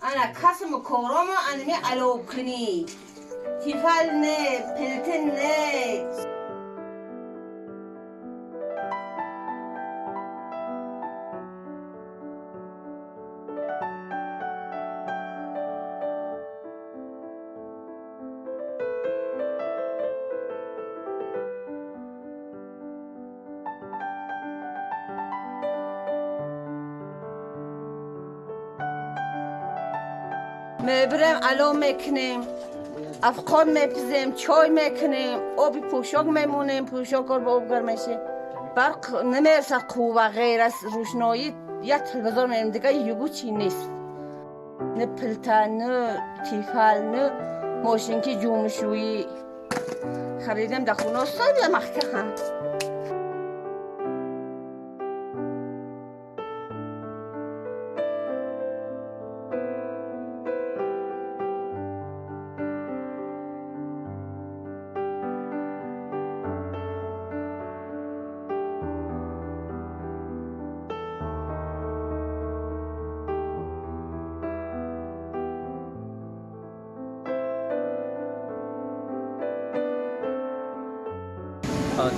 انا کسم کارم انمی علو کنی تیفال نه پلتن نه میبرم علو میکنیم افغان میپزیم چای میکنیم آبی پوشاک میمونیم پوشاک رو با آب گرم میشه برق نمیرسه قوه غیر از روشنایی یک تلویزیون میریم دیگه یگو چی نیست نه پلتن نه تیفال نه ماشینکی جومشویی خریدم در خونه سال مخته هم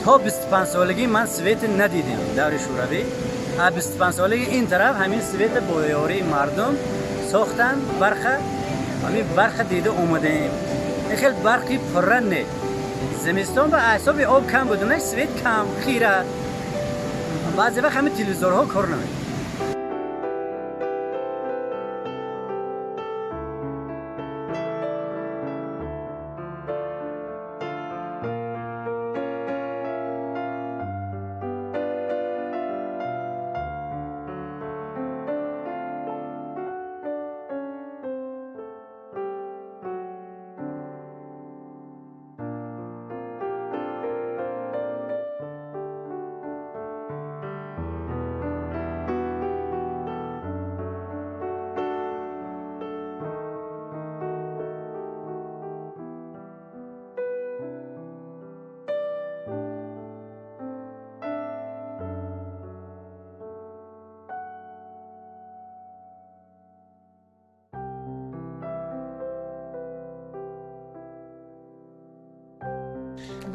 تا 25 سالگی من سویت ندیدم دور شوروی. 25 سالگی این طرف همین سویت با یاری مردم ساختن برخه همین برخه دیده اومدیم. این خیلی برقی پرنه زمستان و اعصاب آب کم بودنش سویت کم خیره بعضی وقت همین تلویزیون‌ها کار نمیکنه.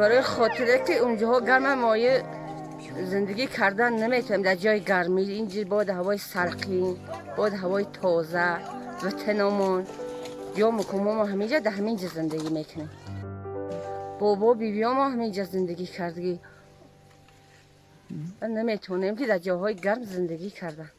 برای خاطره که اونجاها گرم مایه زندگی کردن نمیتونم در جای گرمی اینجا باید هوای سرقین باید هوای تازه و تنمون یا مکمم ما همینجا در همینجا زندگی میکنیم بابا بیبی ما همینجا زندگی کردگی نمیتونیم که در جاهای گرم زندگی کردن